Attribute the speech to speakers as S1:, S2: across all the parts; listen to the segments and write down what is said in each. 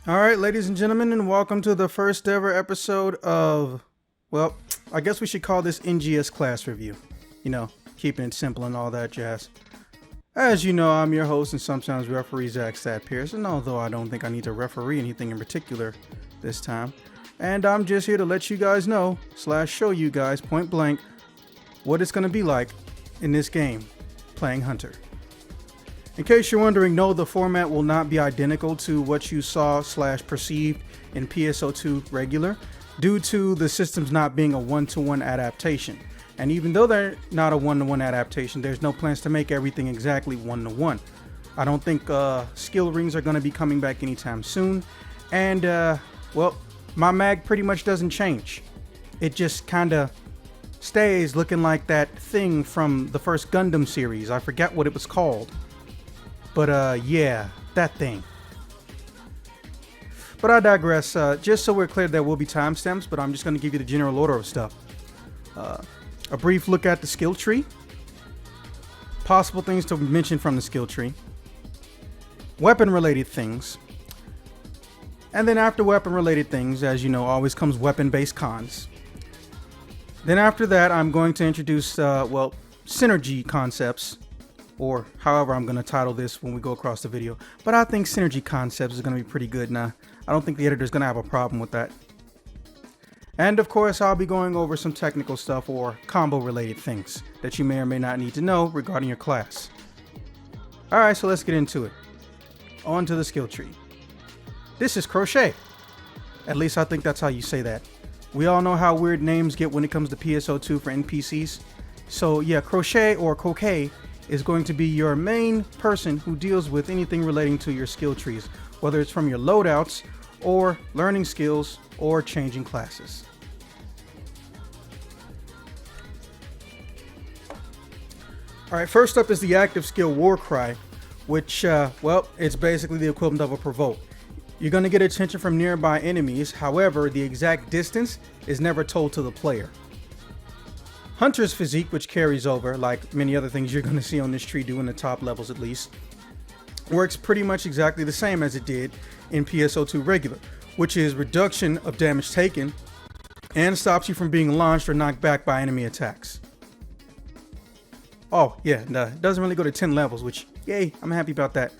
S1: All right, ladies and gentlemen, and welcome to the first ever episode of, well, I guess we should call this NGS class review. You know, keeping it simple and all that jazz. As you know, I'm your host and sometimes referee Zach Stat Pierce, and although I don't think I need to referee anything in particular this time, and I'm just here to let you guys know, / show you guys point blank what it's going to be like in this game, playing Hunter. In case you're wondering, no, the format will not be identical to what you saw / perceived in PSO2 regular, due to the systems not being a one-to-one adaptation. And even though they're not a one-to-one adaptation, there's no plans to make everything exactly one-to-one. I don't think skill rings are going to be coming back anytime soon. And, well, my mag pretty much doesn't change. It just kind of stays looking like that thing from the first Gundam series. I forget what it was called. But yeah, that thing. But I digress. Just so we're clear, there will be timestamps, but I'm just going to give you the general order of stuff. A brief look at the skill tree. Possible things to mention from the skill tree. Weapon-related things. And then after weapon-related things, as you know, always comes weapon-based cons. Then after that, I'm going to introduce, well, synergy concepts. Or however I'm going to title this when we go across the video. But I think synergy concepts is going to be pretty good now. I don't think the editor's going to have a problem with that. And of course, I'll be going over some technical stuff or combo related things that you may or may not need to know regarding your class. Alright, so let's get into it. On to the skill tree. This is crochet. At least I think that's how you say that. We all know how weird names get when it comes to PSO2 for NPCs. So yeah, crochet or croquet is going to be your main person who deals with anything relating to your skill trees, whether it's from your loadouts or learning skills or changing classes. Alright, first up is the active skill War Cry, which, well, it's basically the equivalent of a provoke. You're going to get attention from nearby enemies, however, the exact distance is never told to the player. Hunter's physique, which carries over, like many other things you're going to see on this tree do in the top levels at least, works pretty much exactly the same as it did in PSO2 regular, which is reduction of damage taken and stops you from being launched or knocked back by enemy attacks. Oh yeah, no, it doesn't really go to 10 levels, which, yay, I'm happy about that.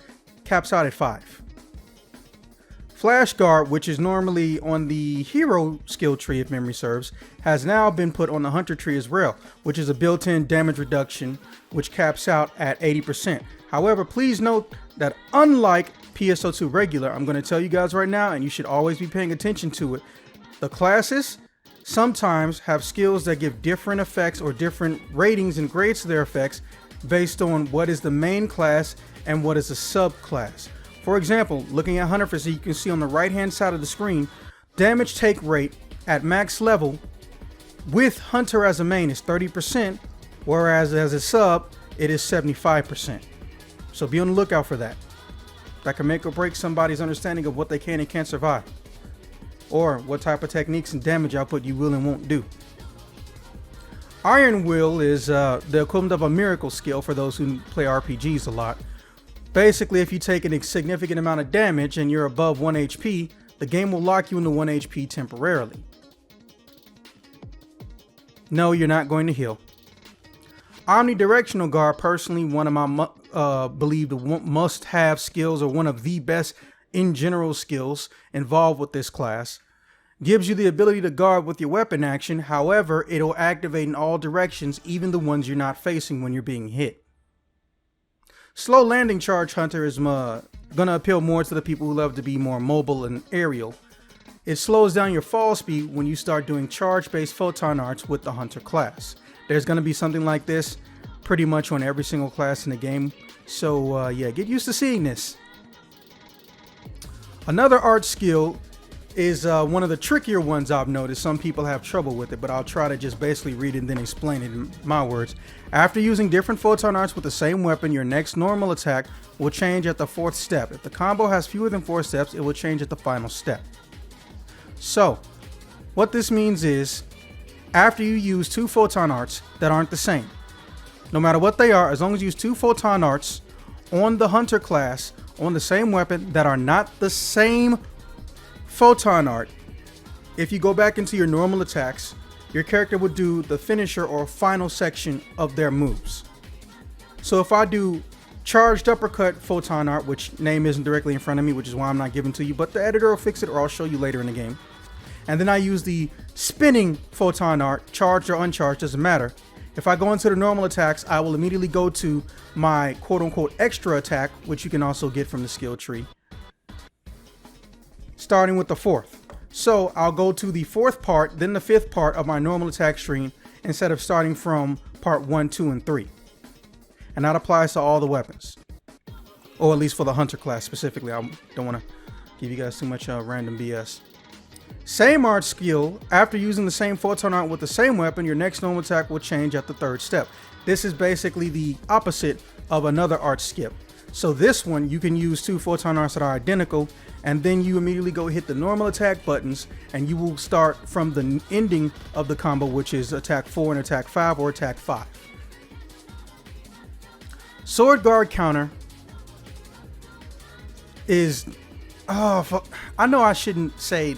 S1: Caps out at 5. Flash Guard, which is normally on the hero skill tree if memory serves, has now been put on the hunter tree as well, which is a built-in damage reduction which caps out at 80%. However, please note that unlike PSO2 regular, I'm going to tell you guys right now, and you should always be paying attention to it, the classes sometimes have skills that give different effects or different ratings and grades to their effects based on what is the main class and what is the subclass. For example, looking at Hunter Physique, you can see on the right hand side of the screen, damage take rate at max level with Hunter as a main is 30%, whereas as a sub, it is 75%. So be on the lookout for that. That can make or break somebody's understanding of what they can and can't survive, or what type of techniques and damage output you will and won't do. Iron Will is the equivalent of a miracle skill for those who play RPGs a lot. Basically, if you take a significant amount of damage and you're above 1 HP, the game will lock you into 1 HP temporarily. No, you're not going to heal. Omnidirectional Guard, personally one of my believed must-have skills, or one of the best in general skills involved with this class, gives you the ability to guard with your weapon action. However, it'll activate in all directions, even the ones you're not facing when you're being hit. Slow Landing Charge Hunter is gonna appeal more to the people who love to be more mobile and aerial. It slows down your fall speed when you start doing charge-based photon arts with the Hunter class. There's gonna be something like this pretty much on every single class in the game, so yeah, get used to seeing this. Another art skill is one of the trickier ones I've noticed. Some people have trouble with it, but I'll try to just basically read it and then explain it in my words. After using different photon arts with the same weapon, your next normal attack will change at the 4th step. If the combo has fewer than 4 steps, it will change at the final step. So, what this means is, after you use 2 photon arts that aren't the same, no matter what they are, as long as you use 2 photon arts on the Hunter class, on the same weapon that are not the same Photon art. If you go back into your normal attacks, your character would do the finisher or final section of their moves. So if I do charged uppercut photon art, which name isn't directly in front of me, which is why I'm not giving to you, but the editor will fix it or I'll show you later in the game. And then I use the spinning photon art, charged or uncharged, doesn't matter. If I go into the normal attacks, I will immediately go to my quote-unquote extra attack, which you can also get from the skill tree, starting with the fourth. So I'll go to the fourth part, then the fifth part of my normal attack string, instead of starting from part 1, 2, and 3. And that applies to all the weapons, or at least for the hunter class specifically. I don't want to give you guys too much random BS. Same art skill. After using the same photon art with the same weapon, your next normal attack will change at the third step. This is basically the opposite of another art skip. So this one, you can use 2 photon arts that are identical, and then you immediately go hit the normal attack buttons, and you will start from the ending of the combo, which is attack 4 and attack 5 or attack 5. Sword guard counter is, I know I shouldn't say,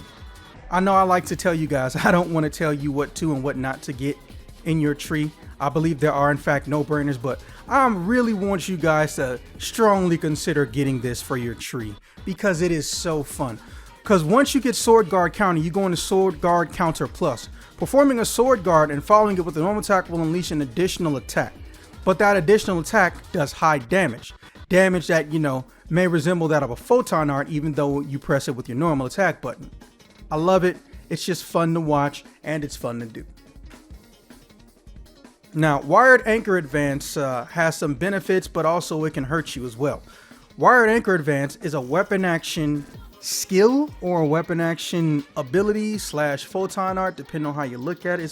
S1: I know I like to tell you guys, I don't want to tell you what to and what not to get in your tree. I believe there are in fact no-brainers, but I really want you guys to strongly consider getting this for your tree because it is so fun. Because once you get sword guard counter, you go into sword guard counter plus. Performing a sword guard and following it with a normal attack will unleash an additional attack. But that additional attack does high damage. Damage that, you know, may resemble that of a photon art even though you press it with your normal attack button. I love it. It's just fun to watch and it's fun to do. Now, wired anchor advance has some benefits, but also it can hurt you as well. Wired anchor advance is a weapon action skill or a weapon action ability / photon art, depending on how you look at it.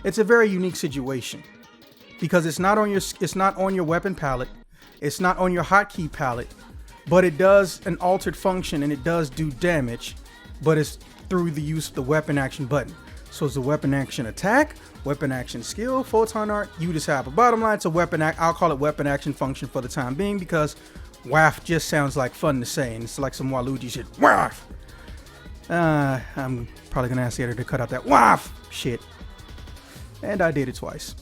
S1: It's a very unique situation. Because it's not on your weapon palette, it's not on your hotkey palette, but it does an altered function and it does do damage, but it's through the use of the weapon action button. So it's a weapon action attack, weapon action skill, photon art, you decide. But bottom line, it's a weapon I'll call it weapon action function for the time being because WAF just sounds like fun to say and it's like some Waluigi shit. WAF! I'm probably gonna ask the editor to cut out that WAF shit. And I did it twice.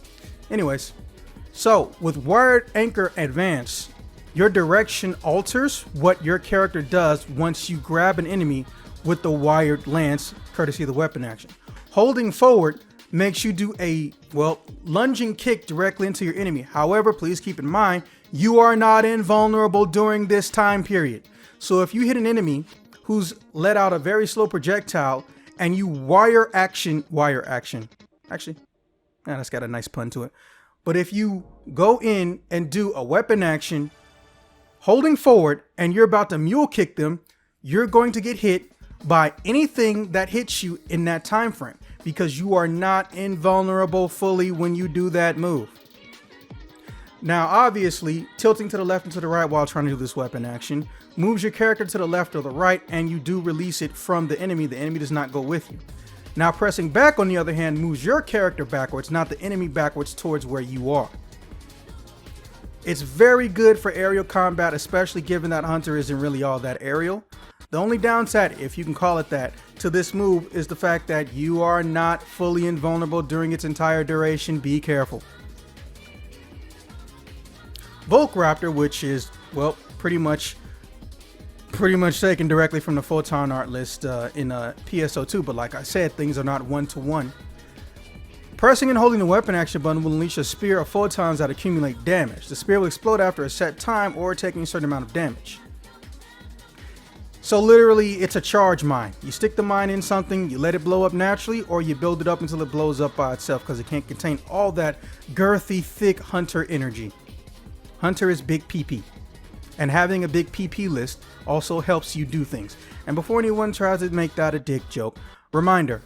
S1: Anyways, so with wired anchor advance, your direction alters what your character does once you grab an enemy with the wired lance, courtesy of the weapon action. Holding forward makes you do a, lunging kick directly into your enemy. However, please keep in mind, you are not invulnerable during this time period. So if you hit an enemy who's let out a very slow projectile and you wire action, actually, that's got a nice pun to it. But if you go in and do a weapon action, holding forward, and you're about to mule kick them, you're going to get hit by anything that hits you in that time frame because you are not invulnerable fully when you do that move. Now, obviously, tilting to the left and to the right while trying to do this weapon action moves your character to the left or the right, and you do release it from the enemy. The enemy does not go with you. Now, pressing back, on the other hand, moves your character backwards, not the enemy backwards towards where you are. It's very good for aerial combat, especially given that Hunter isn't really all that aerial. The only downside, if you can call it that, to this move is the fact that you are not fully invulnerable during its entire duration. Be careful. Volcraptor, which is, pretty much taken directly from the Photon art list in PSO 2, but like I said, things are not one-to-one. Pressing and holding the weapon action button will unleash a spear of photons that accumulate damage. The spear will explode after a set time or taking a certain amount of damage. So literally, it's a charge mine. You stick the mine in something, you let it blow up naturally, or you build it up until it blows up by itself because it can't contain all that girthy, thick Hunter energy. Hunter is big PP. And having a big PP list also helps you do things. And before anyone tries to make that a dick joke, reminder,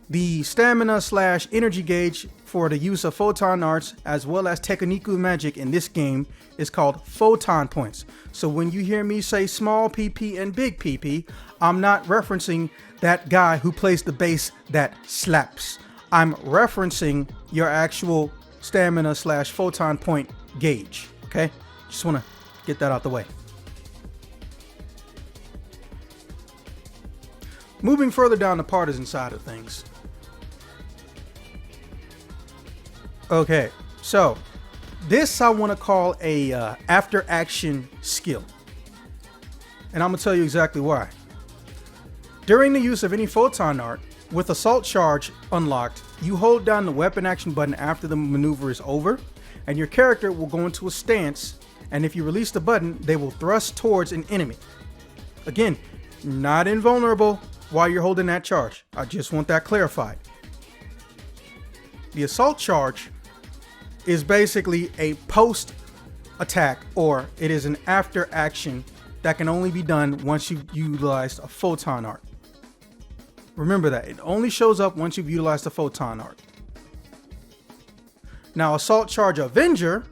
S1: the stamina / energy gauge for the use of photon arts as well as Tekuniku magic in this game is called photon points. So when you hear me say small PP and big PP, I'm not referencing that guy who plays the bass that slaps. I'm referencing your actual stamina / photon point gauge. Okay? Just want to get that out the way. Moving further down the Partizan side of things. Okay, so this I want to call a after action skill. And I'm going to tell you exactly why. During the use of any photon art, with assault charge unlocked, you hold down the weapon action button after the maneuver is over, and your character will go into a stance, and if you release the button, they will thrust towards an enemy. Again, not invulnerable while you're holding that charge. I just want that clarified. The assault charge is basically a post attack, or it is an after action that can only be done once you've utilized a photon art. Remember that. It only shows up once you've utilized the photon art. Now, Assault Charge Avenger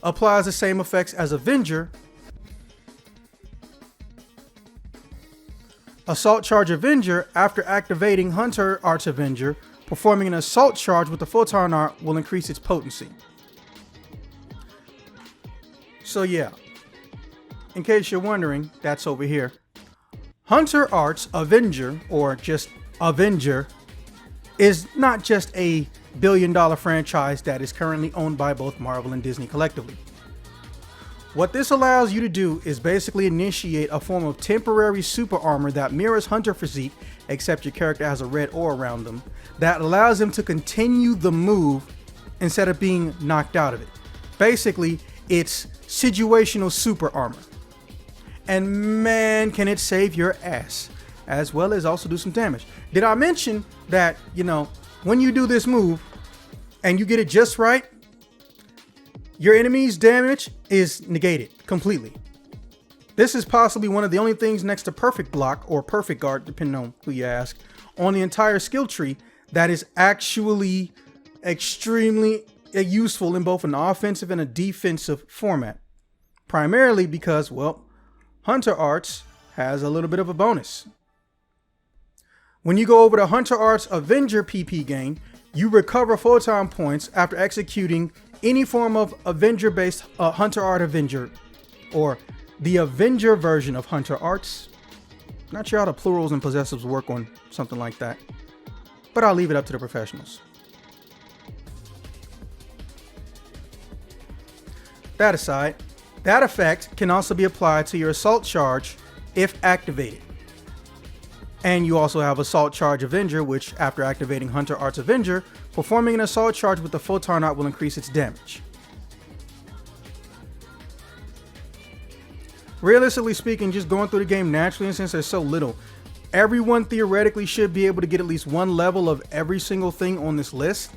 S1: applies the same effects as Avenger. Assault Charge Avenger, after activating Hunter Arts Avenger, performing an assault charge with the photon art will increase its potency. So yeah, in case you're wondering, that's over here. Hunter Arts Avenger, or just Avenger, is not just a billion-dollar franchise that is currently owned by both Marvel and Disney collectively. What this allows you to do is basically initiate a form of temporary super armor that mirrors Hunter physique, except your character has a red aura around them, that allows them to continue the move instead of being knocked out of it. Basically, it's situational super armor. And man, can it save your ass, as well as also do some damage. Did I mention that, when you do this move and you get it just right, your enemy's damage is negated completely. This is possibly one of the only things next to perfect block or perfect guard, depending on who you ask, on the entire skill tree that is actually extremely useful in both an offensive and a defensive format. Primarily because, well, Hunter Arts has a little bit of a bonus. When you go over to Hunter Arts Avenger PP gain, you recover photon points after executing any form of Avenger-based Hunter Art Avenger, or the Avenger version of Hunter Arts. Not sure how the plurals and possessives work on something like that, but I'll leave it up to the professionals. That aside, that effect can also be applied to your assault charge if activated. And you also have Assault Charge Avenger, which after activating Hunter Arts Avenger, performing an assault charge with the photon art will increase its damage. Realistically speaking, just going through the game naturally, and since there's so little, everyone theoretically should be able to get at least one level of every single thing on this list.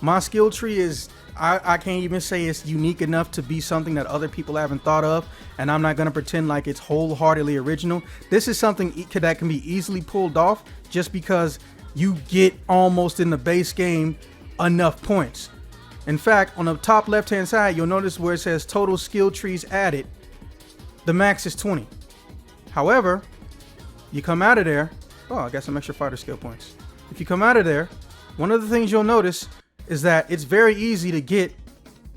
S1: My skill tree is, I can't even say it's unique enough to be something that other people haven't thought of, and I'm not going to pretend like it's wholeheartedly original. This is something that can be easily pulled off just because you get almost in the base game enough points. In fact, on the top left hand side, you'll notice where it says total skill trees added, the max is 20. However, you come out of there, I got some extra fighter skill points. If you come out of there, one of the things you'll notice is that it's very easy to get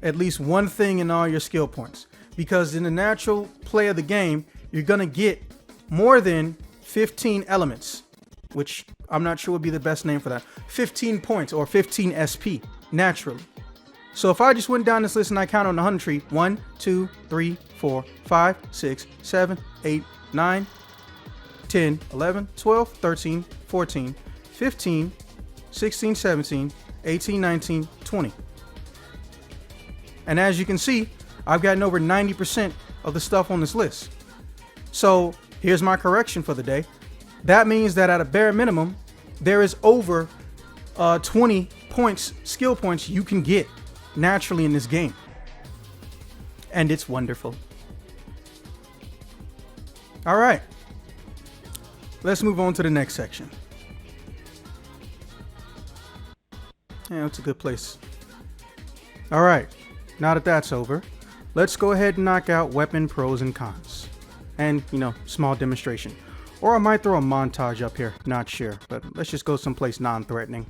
S1: at least one thing in all your skill points, because in the natural play of the game, you're going to get more than 15 elements, which I'm not sure would be the best name for that. 15 points or 15 SP naturally. So if I just went down this list and I count on the 100 tree, 1, 2, 3, 4, 5, 6, 7, 8, 9, 10, 11, 12, 13, 14, 15, 16, 17, 18, 19, 20. And as you can see, I've gotten over 90% of the stuff on this list. So here's my correction for the day. That means that at a bare minimum, there is over 20 points, skill points you can get naturally in this game. And it's wonderful. All right. Let's move on to the next section. Yeah, it's a good place. All right, now that that's over, let's go ahead and knock out weapon pros and cons. And, small demonstration. Or I might throw a montage up here, not sure, but let's just go someplace non-threatening.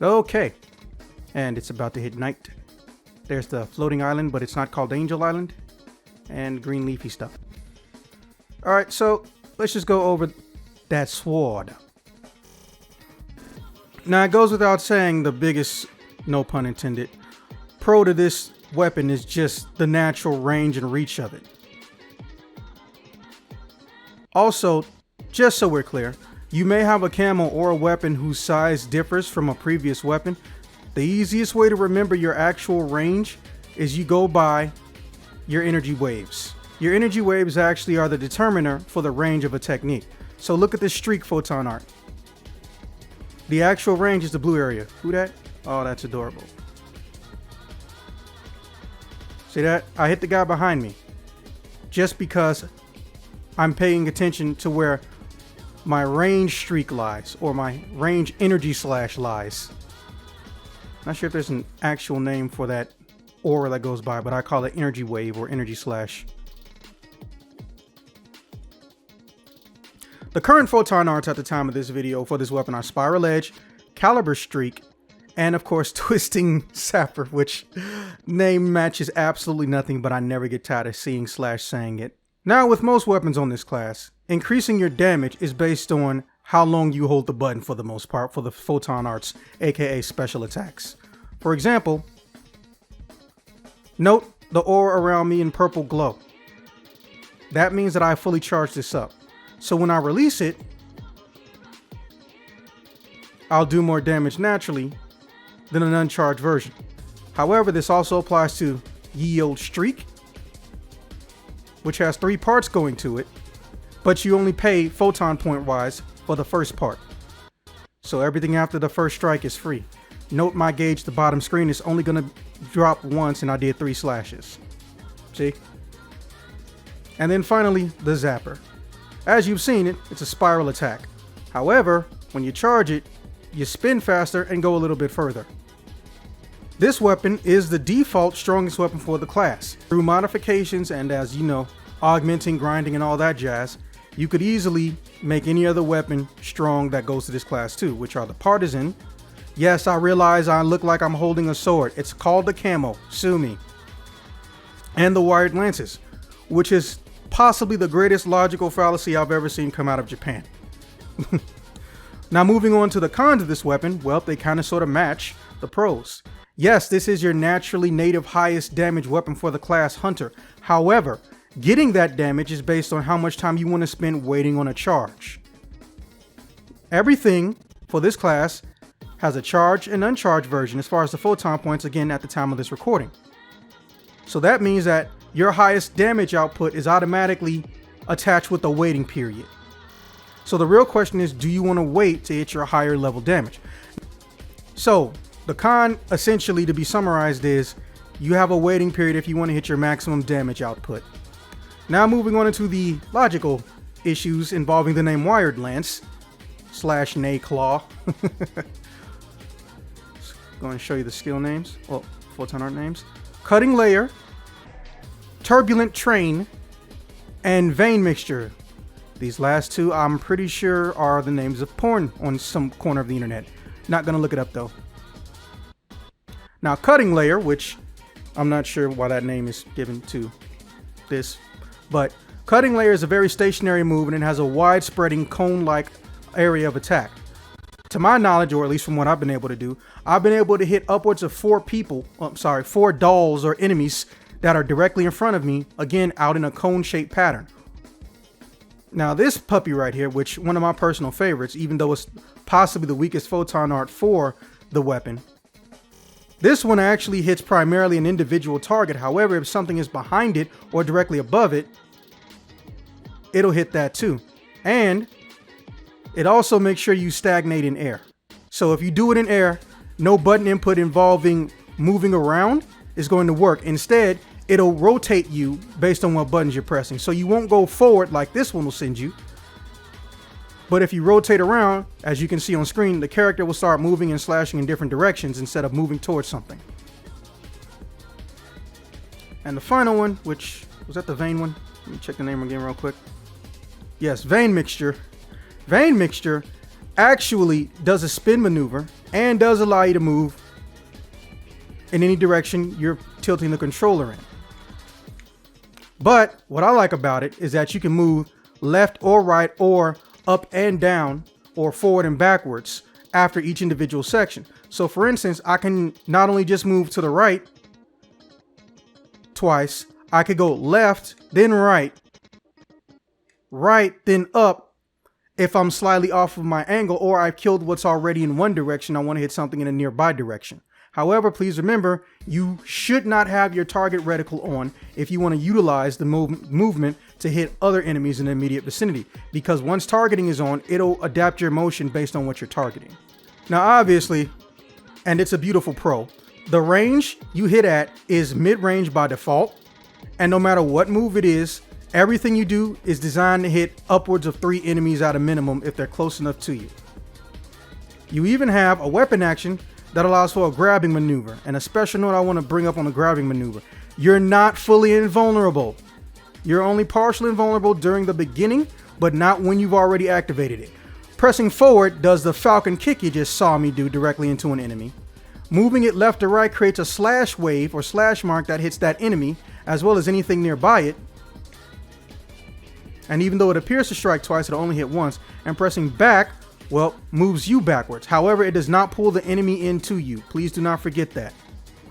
S1: Okay, and it's about to hit night. There's the floating island, but it's not called Angel Island, and green leafy stuff. All right, so let's just go over that sword. Now, it goes without saying the biggest, no pun intended, pro to this weapon is just the natural range and reach of it. Also, just so we're clear, you may have a camo or a weapon whose size differs from a previous weapon. The easiest way to remember your actual range is you go by your energy waves. Your energy waves actually are the determiner for the range of a technique. So look at this streak photon art. The actual range is the blue area. Who that? Oh, that's adorable. See that? I hit the guy behind me just because I'm paying attention to where my range streak lies, or my range energy slash lies. Not sure if there's an actual name for that aura that goes by, but I call it energy wave or energy slash. The current photon arts at the time of this video for this weapon are Spiral Edge, Caliber Streak, and of course Twisting Sapper, which name matches absolutely nothing, but I never get tired of seeing slash saying it. Now, with most weapons on this class, increasing your damage is based on how long you hold the button for the most part for the photon arts, aka special attacks. For example, note the aura around me in purple glow. That means that I fully charged this up. So when I release it, I'll do more damage naturally than an uncharged version. However, this also applies to Ye Olde Streak, which has 3 parts going to it, but you only pay photon point wise for the first part. So everything after the first strike is free. Note my gauge, the bottom screen is only gonna drop once and I did 3 slashes. See? And then finally, the Zapper. As you've seen it, it's a spiral attack. However, when you charge it, you spin faster and go a little bit further. This weapon is the default strongest weapon for the class. Through modifications and, as you know, augmenting, grinding, and all that jazz, you could easily make any other weapon strong that goes to this class too, which are the Partizan. Yes, I realize I look like I'm holding a sword. It's called the camo, sue me. And the Wired Lances, which is possibly the greatest logical fallacy I've ever seen come out of Japan. Now, moving on to the cons of this weapon, well, they kind of sort of match the pros. Yes, this is your naturally native highest damage weapon for the class Hunter. However, getting that damage is based on how much time you want to spend waiting on a charge. Everything for this class has a charged and uncharged version as far as the photon points, again, at the time of this recording. So that means that your highest damage output is automatically attached with a waiting period. So the real question is, do you want to wait to hit your higher level damage? So the con, essentially, to be summarized, is you have a waiting period if you want to hit your maximum damage output. Now moving on into the logical issues involving the name Wired Lance slash Neko. Going to show you the skill names, well, photon art names. Cutting Layer, Turbulent Train, and Vein Mixture. These last two, I'm pretty sure, are the names of porn on some corner of the internet. Not gonna look it up though. Now, Cutting Layer, which I'm not sure why that name is given to this, but Cutting Layer is a very stationary move and it has a wide spreading cone-like area of attack. To my knowledge, or at least from what I've been able to do, I've been able to hit upwards of 4 dolls or enemies that are directly in front of me, again, out in a cone-shaped pattern. Now, this puppy right here, which one of my personal favorites, even though it's possibly the weakest photon art for the weapon, this one actually hits primarily an individual target. However, if something is behind it or directly above it, it'll hit that too. And it also makes sure you stagnate in air. So if you do it in air, no button input involving moving around is going to work. Instead, it'll rotate you based on what buttons you're pressing. So you won't go forward like this one will send you. But if you rotate around, as you can see on screen, the character will start moving and slashing in different directions instead of moving towards something. And the final one, which was that the Vein one? Let me check the name again real quick. Yes, Vein Mixture. Vein Mixture actually does a spin maneuver and does allow you to move in any direction you're tilting the controller in. But what I like about it is that you can move left or right, or up and down, or forward and backwards after each individual section. So for instance, I can not only just move to the right twice, I could go left, then right, then up if I'm slightly off of my angle, or I've killed what's already in one direction. I want to hit something in a nearby direction. However, please remember, you should not have your target reticle on if you want to utilize the movement to hit other enemies in the immediate vicinity, because once targeting is on, it'll adapt your motion based on what you're targeting. Now, obviously, and it's a beautiful pro, the range you hit at is mid-range by default, and no matter what move it is, everything you do is designed to hit upwards of 3 enemies at a minimum if they're close enough to you. You even have a weapon action that allows for a grabbing maneuver, and a special note I want to bring up on the grabbing maneuver. You're not fully invulnerable. You're only partially invulnerable during the beginning, but not when you've already activated it. Pressing forward does the falcon kick you just saw me do directly into an enemy. Moving it left to right creates a slash wave or slash mark that hits that enemy, as well as anything nearby it. And even though it appears to strike twice, it'll only hit once. And pressing back, well, moves you backwards. However, it does not pull the enemy into you. Please do not forget that.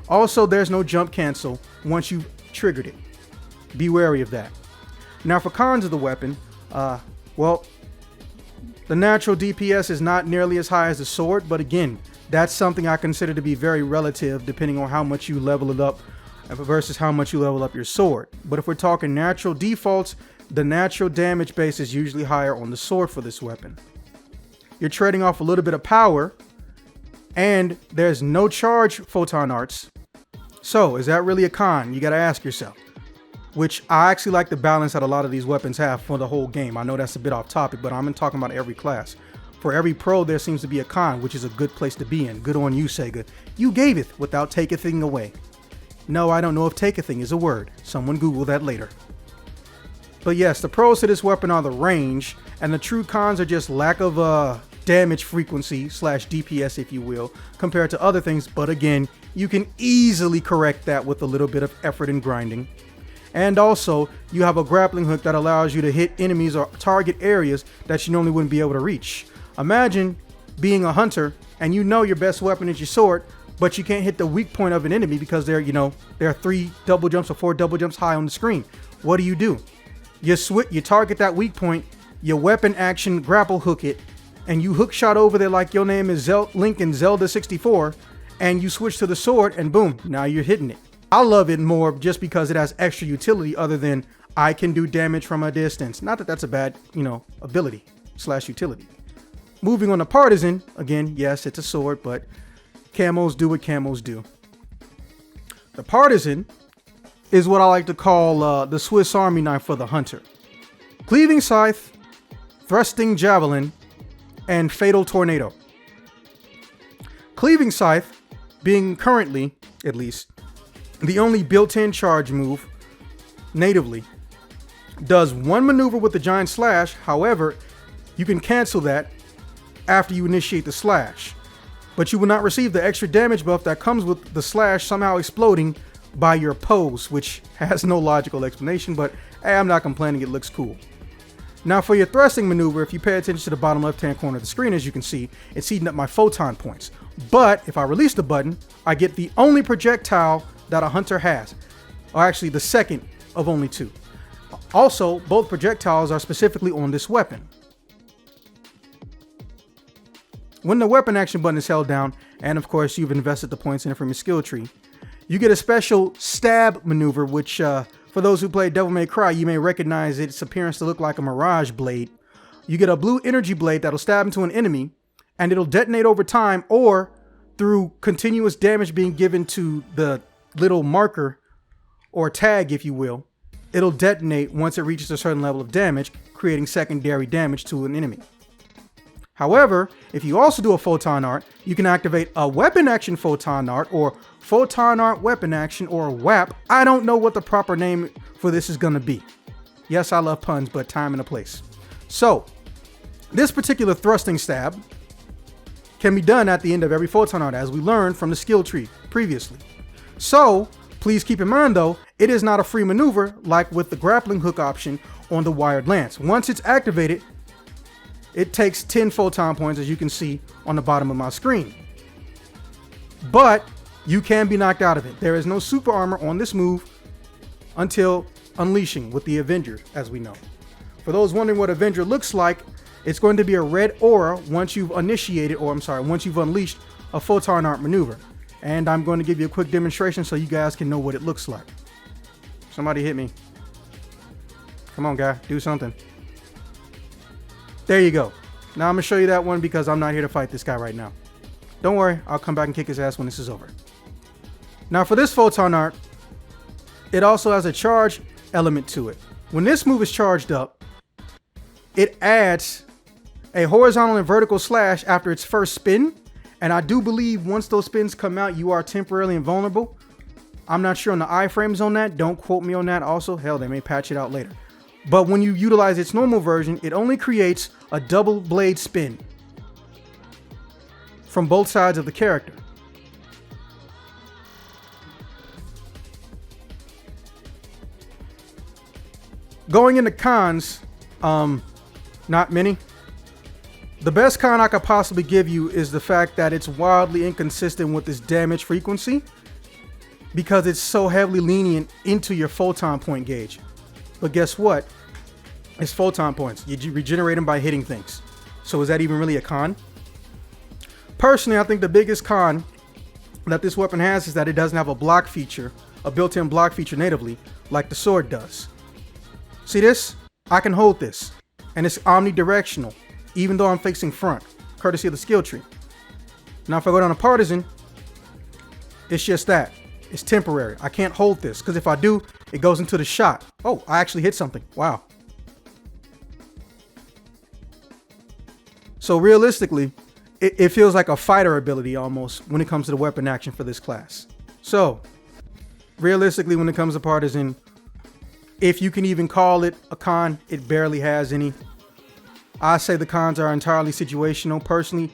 S1: Also, there's no jump cancel once you've triggered it. Be wary of that. Now, for cons of the weapon, well, the natural DPS is not nearly as high as the sword, but again, that's something I consider to be very relative depending on how much you level it up versus how much you level up your sword. But if we're talking natural defaults, the natural damage base is usually higher on the sword for this weapon. You're trading off a little bit of power, and there's no charge photon arts. So is that really a con? You gotta ask yourself. Which I actually like the balance that a lot of these weapons have for the whole game. I know that's a bit off topic, but I'm talking about every class. For every pro, there seems to be a con, which is a good place to be in. Good on you, Sega. You gave it without take-a-thing away. No, I don't know if take-a-thing is a word. Someone Google that later. But yes, the pros to this weapon are the range, and the true cons are just lack of damage frequency / DPS, if you will, compared to other things. But again, you can easily correct that with a little bit of effort and grinding. And also, you have a grappling hook that allows you to hit enemies or target areas that you normally wouldn't be able to reach. Imagine being a hunter and you know your best weapon is your sword, but you can't hit the weak point of an enemy because there are 3 double jumps or 4 double jumps high on the screen. What do? You target that weak point, your weapon action grapple hook it, and you hook shot over there like your name is Link in Zelda 64, and you switch to the sword and boom, now you're hitting it. I love it more just because it has extra utility other than I can do damage from a distance. Not that that's a bad, ability / utility. Moving on to Partizan, again, yes, it's a sword, but camos do what camos do. The Partizan is what I like to call the Swiss Army knife for the hunter. Cleaving Scythe, Thrusting Javelin, and Fatal Tornado. Cleaving Scythe being currently, at least, the only built-in charge move natively, does one maneuver with the giant slash. However, you can cancel that after you initiate the slash, but you will not receive the extra damage buff that comes with the slash somehow exploding by your pose, which has no logical explanation, but hey, I'm not complaining, it looks cool. Now for your thrusting maneuver, if you pay attention to the bottom left-hand corner of the screen, as you can see, it's eating up my photon points. But if I release the button, I get the only projectile that a hunter has, or actually the second of only 2. Also, both projectiles are specifically on this weapon. When the weapon action button is held down, and of course you've invested the points in it from your skill tree, you get a special stab maneuver, which for those who play Devil May Cry, you may recognize its appearance to look like a mirage blade. You get a blue energy blade that'll stab into an enemy, and it'll detonate over time or through continuous damage being given to the little marker or tag, if you will. It'll detonate once it reaches a certain level of damage, creating secondary damage to an enemy. However, if you also do a photon art, you can activate a weapon action photon art or photon art weapon action or WAP. I don't know what the proper name for this is going to be. Yes, I love puns, but time and a place. So, this particular thrusting stab can be done at the end of every photon art, as we learned from the skill tree previously. So, Please keep in mind though, it is not a free maneuver like with the grappling hook option on the wired lance. Once it's activated, it takes 10 photon points, as you can see on the bottom of my screen. But you can be knocked out of it. There is no super armor on this move until unleashing with the Avenger, as we know. For those wondering what Avenger looks like, it's going to be a red aura once you've initiated, or I'm sorry, once you've unleashed a photon arc maneuver. And I'm going to give you a quick demonstration so you guys can know what it looks like. Somebody hit me. Come on, guy, do something. There you go. Now I'm gonna show you that one because I'm not here to fight this guy right now. Don't worry, I'll come back and kick his ass when this is over. Now for this photon arc, it also has a charge element to it. When this move is charged up, it adds a horizontal and vertical slash after its first spin. And I do believe once those spins come out, you are temporarily invulnerable. I'm not sure on the iframes on that. Don't quote me on that also. Hell, they may patch it out later. But when you utilize its normal version, it only creates a double blade spin from both sides of the character. Going into cons, not many. The best con I could possibly give you is the fact that it's wildly inconsistent with its damage frequency because it's so heavily lenient into your photon point gauge. But guess what? It's photon points. You regenerate them by hitting things. So is that even really a con? Personally, I think the biggest con that this weapon has is that it doesn't have a block feature, a built-in block feature natively, like the sword does. See this? I can hold this, and it's omnidirectional, even though I'm facing front, courtesy of the skill tree. Now if I go down to Partizan, it's just that. It's temporary. I can't hold this, because if I do, it goes into the shot. Oh, I actually hit something. Wow. So realistically, it feels like a fighter ability almost when it comes to the weapon action for this class. So, realistically, when it comes to Partizan, if you can even call it a con, it barely has any. I say the cons are entirely situational. Personally,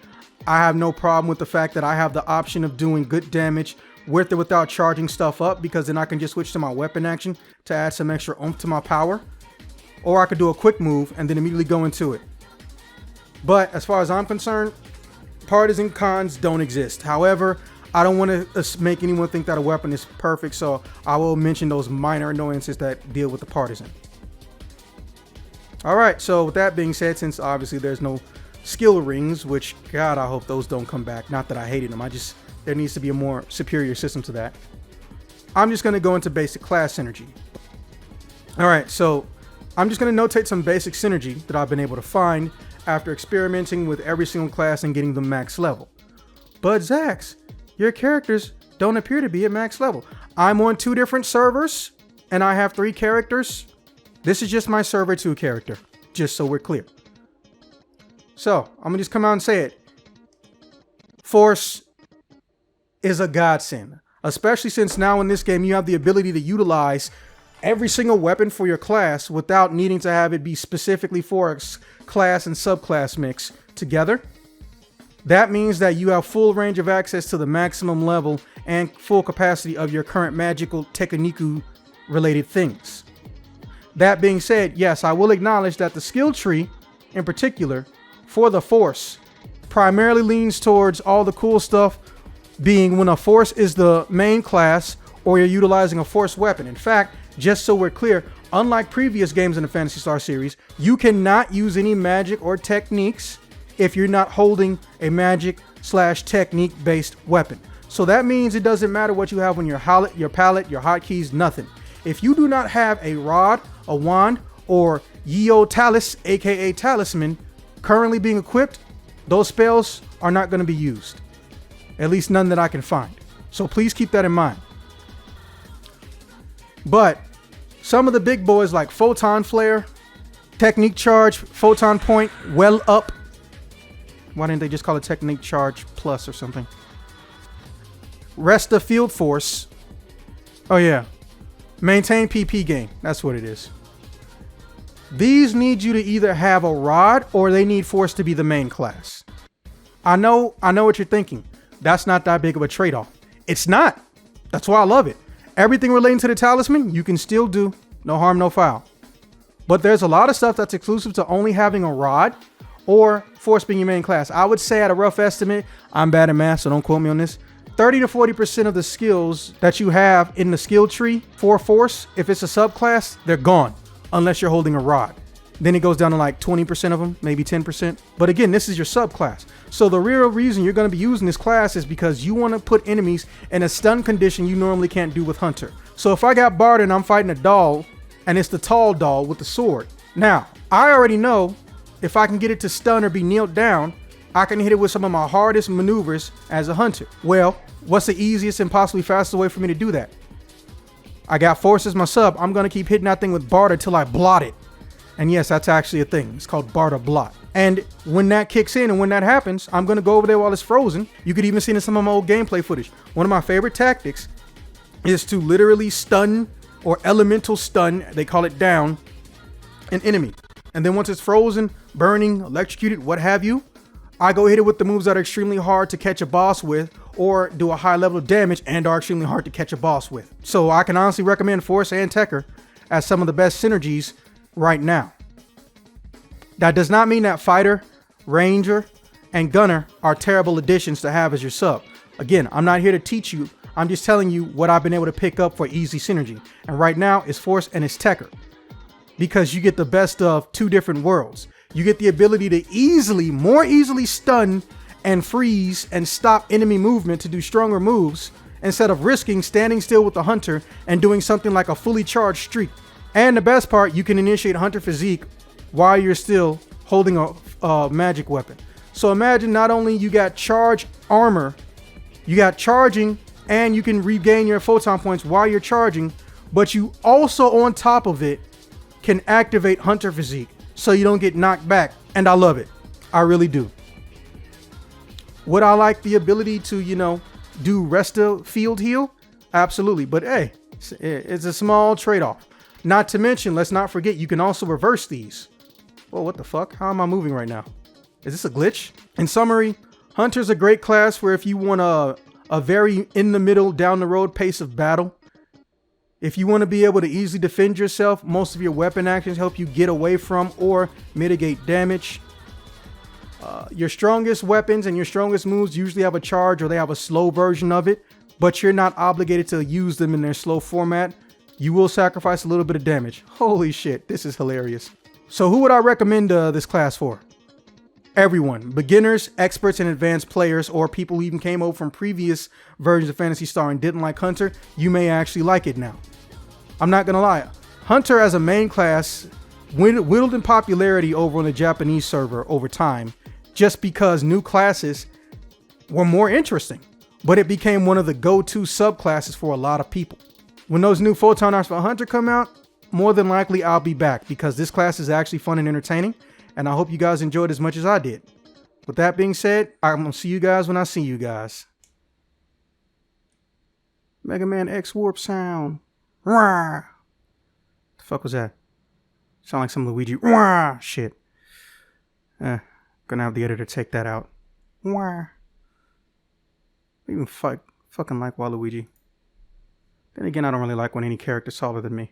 S1: I have no problem with the fact that I have the option of doing good damage with or without charging stuff up, because then I can just switch to my weapon action to add some extra oomph to my power. Or I could do a quick move and then immediately go into it. But as far as I'm concerned, Partizan cons don't exist. However, I don't want to make anyone think that a weapon is perfect, so I will mention those minor annoyances that deal with the Partizan. Alright, so with that being said, since obviously there's no skill rings, which, God, I hope those don't come back. Not that I hated them, there needs to be a more superior system to that. I'm just going to go into basic class synergy. Alright, so I'm just going to notate some basic synergy that I've been able to find after experimenting with every single class and getting them max level. But Zax, your characters don't appear to be at max level. I'm on 2 different servers and I have 3 characters. This is just my server 2 character, just so we're clear. So I'm gonna just come out and say it. Force is a godsend, especially since now in this game you have the ability to utilize every single weapon for your class without needing to have it be specifically for a class and subclass mix together. That means that you have full range of access to the maximum level and full capacity of your current magical technique related things. That being said, yes, I will acknowledge that the skill tree in particular for the Force primarily leans towards all the cool stuff being when a Force is the main class or you're utilizing a Force weapon. In fact, just so we're clear, unlike previous games in the Phantasy Star series, you cannot use any magic or techniques if you're not holding a magic/technique based weapon. So that means it doesn't matter what you have on your palette, your hotkeys, nothing. If you do not have a rod, a wand, or Eyonex, aka talisman, currently being equipped, those spells are not going to be used. At least none that I can find. So please keep that in mind. But some of the big boys like Photon Flare, Technique Charge, Photon Point, Well Up. Why didn't they just call it Technique Charge Plus or something? Rest of Field Force. Oh yeah. Maintain PP gain. That's what it is. These need you to either have a rod or they need Force to be the main class. I know what you're thinking. That's not that big of a trade-off. It's not. That's why I love it. Everything relating to the talisman, you can still do. No harm, no foul. But there's a lot of stuff that's exclusive to only having a rod or force being your main class. I would say at a rough estimate, I'm bad at math, so don't quote me on this, 30 to 40% of the skills that you have in the skill tree for force, if it's a subclass, they're gone unless you're holding a rod. Then it goes down to like 20% of them, maybe 10%. But again, this is your subclass. So the real reason you're going to be using this class is because you want to put enemies in a stun condition you normally can't do with Hunter. So if I got Bard and I'm fighting a doll, and it's the tall doll with the sword. Now, I already know if I can get it to stun or be kneeled down, I can hit it with some of my hardest maneuvers as a Hunter. Well, what's the easiest and possibly fastest way for me to do that? I got Force as my sub. I'm going to keep hitting that thing with Bard until I blot it. And yes, that's actually a thing. It's called Barter Blot. And when that kicks in and when that happens, I'm going to go over there while it's frozen. You could even see it in some of my old gameplay footage. One of my favorite tactics is to literally stun or elemental stun, they call it down, an enemy. And then once it's frozen, burning, electrocuted, what have you, I go hit it with the moves that are extremely hard to catch a boss with or do a high level of damage and are extremely hard to catch a boss with. So I can honestly recommend Force and Tekker as some of the best synergies right now. That does not mean that Fighter, Ranger, and Gunner are terrible additions to have as your sub. Again, I'm not here to teach you. I'm just telling you what I've been able to pick up for easy synergy. And right now, it's Force and it's Tekker. Because you get the best of two different worlds. You get the ability to more easily stun and freeze and stop enemy movement to do stronger moves instead of risking standing still with the Hunter and doing something like a fully charged streak. And the best part, you can initiate Hunter Physique while you're still holding a magic weapon. So imagine not only you got charge armor, you got charging, and you can regain your photon points while you're charging, but you also on top of it can activate Hunter Physique so you don't get knocked back. And I love it. I really do. Would I like the ability to, do rest of field heal? Absolutely. But hey, it's a small trade-off. Not to mention, let's not forget, you can also reverse these. Whoa, what the fuck? How am I moving right now? Is this a glitch? In summary, Hunter's a great class for if you want a very in the middle, down the road pace of battle. If you want to be able to easily defend yourself, most of your weapon actions help you get away from or mitigate damage. Your strongest weapons and your strongest moves usually have a charge or they have a slow version of it, but you're not obligated to use them in their slow format. You will sacrifice a little bit of damage. Holy shit, this is hilarious. So who would I recommend this class for? Everyone. Beginners, experts, and advanced players, or people who even came over from previous versions of Phantasy Star and didn't like Hunter, you may actually like it now. I'm not gonna lie. Hunter as a main class whittled in popularity over on the Japanese server over time just because new classes were more interesting, but it became one of the go-to subclasses for a lot of people. When those new Photon arts for Hunter come out, more than likely I'll be back because this class is actually fun and entertaining, and I hope you guys enjoyed as much as I did. With that being said, I'm going to see you guys when I see you guys. Mega Man X Warp Sound. Rawr. The fuck was that? Sound like some Luigi. Rawr. Shit. Gonna have the editor take that out. Rawr. I even fucking like Waluigi. Then again, I don't really like when any character's taller than me.